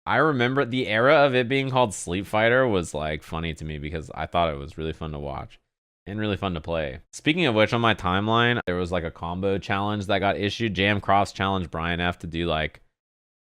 I remember the era of it being called Sleep Fighter was like funny to me because I thought it was really fun to watch and really fun to play. Speaking of which, on my timeline, there was like a combo challenge that got issued. JMCrofts challenged Brian F to do like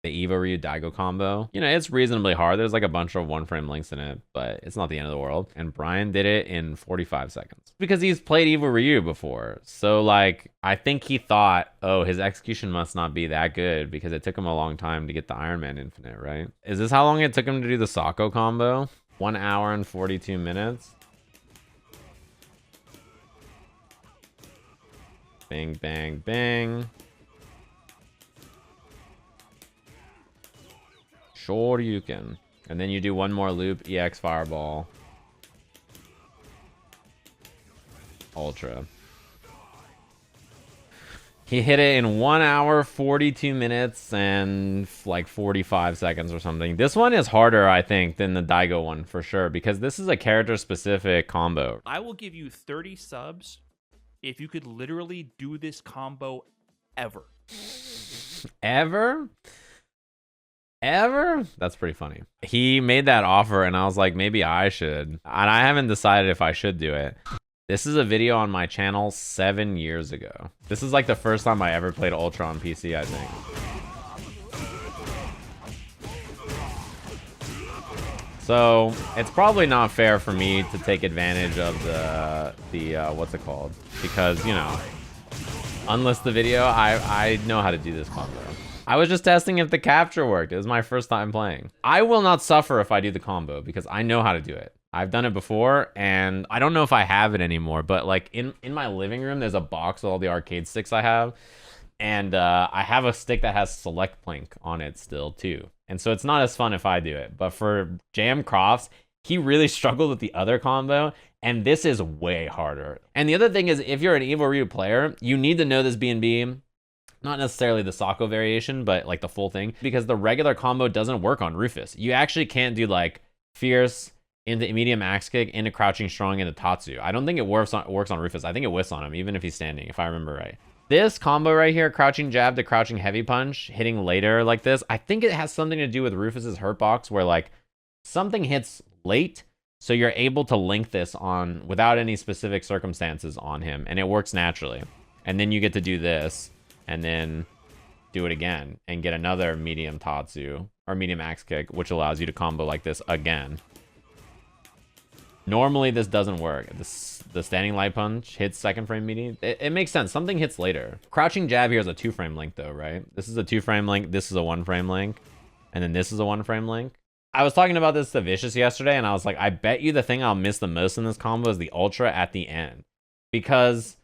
the Evo Ryu Daigo combo. You know, it's reasonably hard. There's like a bunch of one frame links in it, but it's not the end of the world. And Brian did it in 45 seconds because he's played Evo Ryu before. So like, I think he thought, oh, his execution must not be that good because it took him a long time to get the Iron Man Infinite, right? Is this how long it took him to do the Sako combo? 1 hour and 42 minutes. Bang, bang, bang. Sure you can. And then you do one more loop, EX Fireball. Ultra. He hit it in 1 hour, 42 minutes, and like 45 seconds or something. This one is harder, I think, than the Daigo one for sure, because this is a character-specific combo. I will give you 30 subs if you could literally do this combo ever. Ever? Ever? That's pretty funny. He made that offer and I was like, maybe I should. And I haven't decided if I should do it. This is a video on my channel 7 years ago. This is like the first time I ever played Ultra on PC, I think. So it's probably not fair for me to take advantage of the what's it called? Because, you know, unless the video, I know how to do this combo. I was just testing if the capture worked. It was my first time playing. I will not suffer if I do the combo because I know how to do it. I've done it before and I don't know if I have it anymore, but like in my living room, there's a box with all the arcade sticks I have. And I have a stick that has select plink on it still too. And so it's not as fun if I do it. But for JMCrofts, he really struggled with the other combo. And this is way harder. And the other thing is, if you're an Evo Ryu player, you need to know this B&B. Not necessarily the Sako variation, but like the full thing. Because the regular combo doesn't work on Rufus. You actually can't do like Fierce into medium axe kick, into crouching strong, into Tatsu. I don't think it works on Rufus. I think it whiffs on him, even if he's standing, if I remember right. This combo right here, crouching jab to crouching heavy punch, hitting later like this, I think it has something to do with Rufus's hurt box where like something hits late, so you're able to link this on without any specific circumstances on him, and it works naturally. And then you get to do this, and then do it again, and get another medium Tatsu, or medium axe kick, which allows you to combo like this again. Normally, this doesn't work. The standing light punch hits second frame medium. It makes sense. Something hits later. Crouching jab here is a 2-frame link, though, right? This is a 2-frame link. This is a 1-frame link. And then this is a 1-frame link. I was talking about this to Vicious yesterday, and I was like, I bet you the thing I'll miss the most in this combo is the Ultra at the end. Because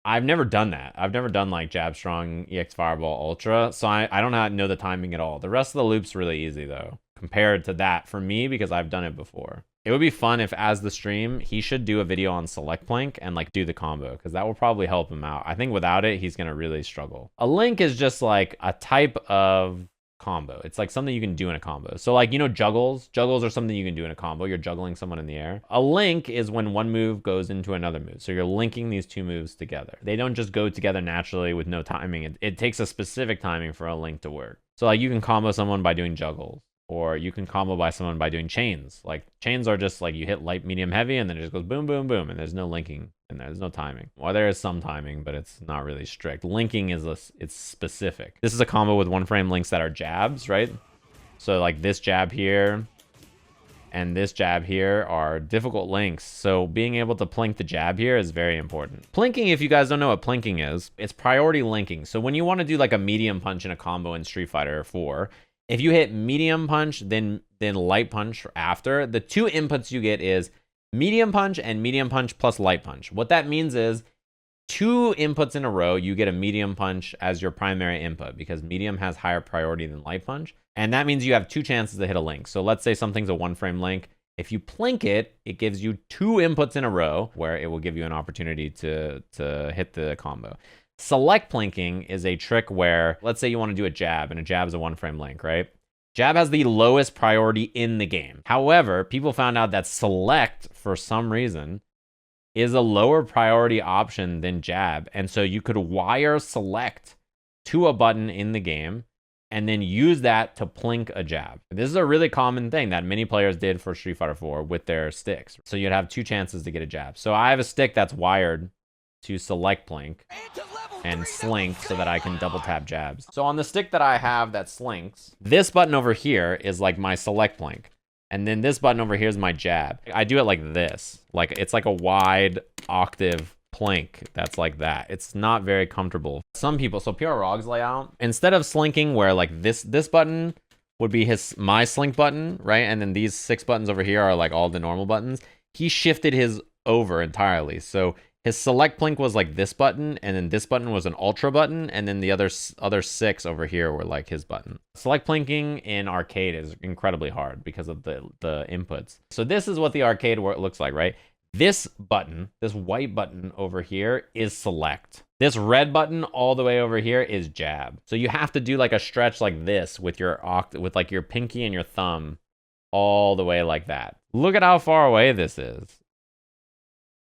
I've never done that. I've never done, like, jab strong, EX Fireball, Ultra. So I don't know the timing at all. The rest of the loop's really easy, though, compared to that for me, because I've done it before. It would be fun if, as the stream, he should do a video on select plink and like do the combo, because that will probably help him out. I think without it, he's gonna really struggle. A link is just like a type of combo. It's like something you can do in a combo. So like, you know, juggles are something you can do in a combo. You're juggling someone in the air. A link is when one move goes into another move. So you're linking these two moves together. They don't just go together naturally with no timing. It takes a specific timing for a link to work. So like you can combo someone by doing juggles. Or you can combo by someone by doing chains. Like, chains are just like you hit light, medium, heavy, and then it just goes boom, boom, boom, and there's no linking in there. There's no timing. Well, there is some timing, but it's not really strict. Linking is it's specific. This is a combo with 1-frame links that are jabs, right? So like this jab here and this jab here are difficult links. So being able to plink the jab here is very important. Plinking, if you guys don't know what plinking is, it's priority linking. So when you want to do like a medium punch in a combo in Street Fighter 4, if you hit medium punch, then light punch after, the two inputs you get is medium punch and medium punch plus light punch. What that means is 2 inputs in a row, you get a medium punch as your primary input because medium has higher priority than light punch. And that means you have 2 chances to hit a link. So let's say something's a 1-frame link. If you plink it, it gives you 2 inputs in a row where it will give you an opportunity to hit the combo. Select plinking is a trick where, let's say you want to do a jab, and a jab is a 1-frame link, right? Jab has the lowest priority in the game. However, people found out that select, for some reason, is a lower priority option than jab. And so you could wire select to a button in the game, and then use that to plink a jab. This is a really common thing that many players did for Street Fighter 4 with their sticks. So you'd have 2 chances to get a jab. So I have a stick that's wired to select plink and slink so that I can double tap jabs. So on the stick that I have that slinks, this button over here is like my select plink. And then this button over here is my jab. I do it like this. Like it's like a wide octave plink that's like that. It's not very comfortable. Some people, so PR Rog's layout, instead of slinking where like this button would be my slink button, right? And then these 6 buttons over here are like all the normal buttons. He shifted his over entirely. So his select plink was like this button, and then this button was an ultra button, and then the other 6 over here were like his button. Select plinking in arcade is incredibly hard because of the inputs. So this is what the arcade looks like, right? This button, this white button over here is select. This red button all the way over here is jab. So you have to do like a stretch like this with your like your pinky and your thumb all the way like that. Look at how far away this is.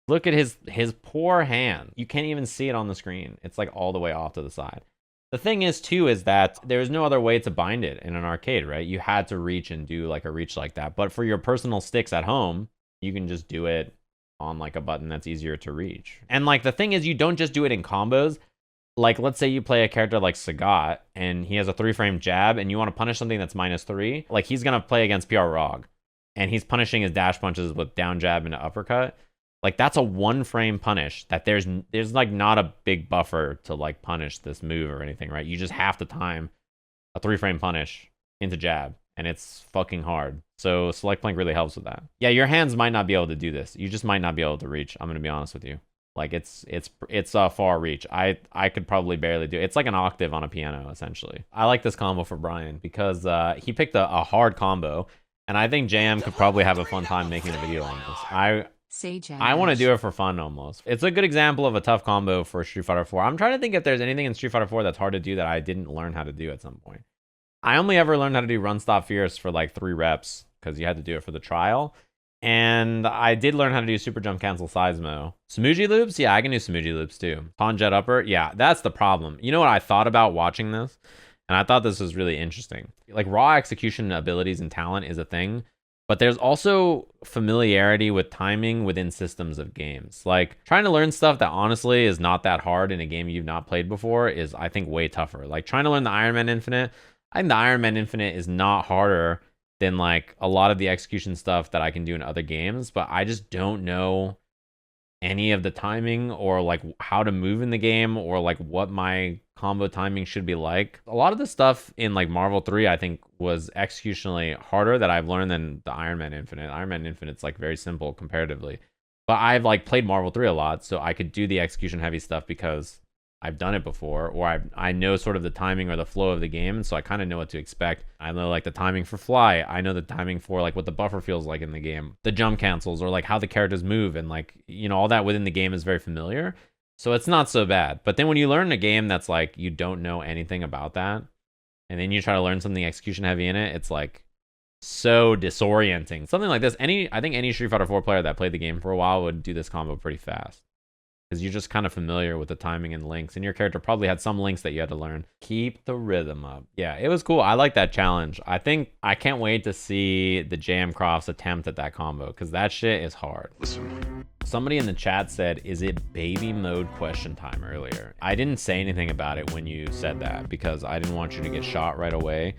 Look at his poor hand. You can't even see it on the screen. It's like all the way off to the side. The thing is too, is that there's no other way to bind it in an arcade, right? You had to reach and do like a reach like that. But for your personal sticks at home, you can just do it on like a button that's easier to reach. And like the thing is, you don't just do it in combos. Like let's say you play a character like Sagat and he has a 3-frame jab and you want to punish something that's -3. Like he's going to play against PR Rog and he's punishing his dash punches with down jab and an uppercut. Like that's a 1-frame punish that there's like not a big buffer to like punish this move or anything, right? You just have to time a 3-frame punish into jab and it's fucking hard. So select plink really helps with that. Yeah, your hands might not be able to do this. You just might not be able to reach. I'm going to be honest with you. Like it's a far reach. I could probably barely do it. It's like an octave on a piano essentially. I like this combo for Brian because he picked a hard combo and I think JM could probably have a fun time making a video on this. I want to do it for fun almost. It's a good example of a tough combo for Street Fighter 4. I'm trying to think if there's anything in Street Fighter 4 that's hard to do that I didn't learn how to do at some point. I only ever learned how to do run stop fierce for like 3 reps because you had to do it for the trial. And I did learn how to do super jump cancel seismo. Smoogie loops? Yeah, I can do smoogie loops too. Pawn jet upper? Yeah, that's the problem. You know what I thought about watching this? And I thought this was really interesting. Like raw execution abilities and talent is a thing, but there's also familiarity with timing within systems of games. Like trying to learn stuff that honestly is not that hard in a game you've not played before is, I think, way tougher. Like trying to learn the Iron Man Infinite. I think the Iron Man Infinite is not harder than like a lot of the execution stuff that I can do in other games, but I just don't know any of the timing or like how to move in the game or like what my combo timing should be like. A lot of the stuff in like Marvel 3 I think was executionally harder that I've learned than the Iron Man Infinite. Iron Man Infinite's like very simple comparatively, but I've like played Marvel 3 a lot, so I could do the execution heavy stuff because I've done it before, or I know sort of the timing or the flow of the game, so I kind of know what to expect. I know like the timing for fly. I know the timing for like what the buffer feels like in the game, the jump cancels, or like how the characters move, and like, you know, all that within the game is very familiar. So it's not so bad. But then when you learn a game that's like you don't know anything about that, and then you try to learn something execution heavy in it, it's like so disorienting. Something like this, I think any Street Fighter 4 player that played the game for a while would do this combo pretty fast, because you're just kind of familiar with the timing and links, and your character probably had some links that you had to learn. Keep the rhythm up. Yeah, it was cool. I like that challenge. I can't wait to see the JMCrofts attempt at that combo, because that shit is hard. Somebody in the chat said, is it baby mode question time earlier? I didn't say anything about it when you said that, because I didn't want you to get shot right away.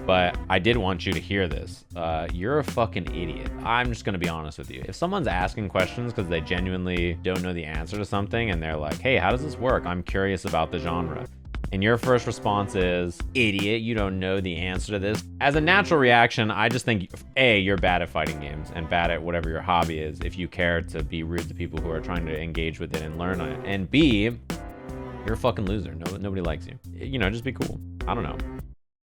But I did want you to hear this. You're a fucking idiot. I'm just gonna be honest with you. If someone's asking questions because they genuinely don't know the answer to something and they're like, hey, how does this work? I'm curious about the genre. And your first response is, idiot, you don't know the answer to this. As a natural reaction, I just think, A, you're bad at fighting games and bad at whatever your hobby is if you care to be rude to people who are trying to engage with it and learn on it. And B, you're a fucking loser. Nobody likes you. You know, just be cool. I don't know.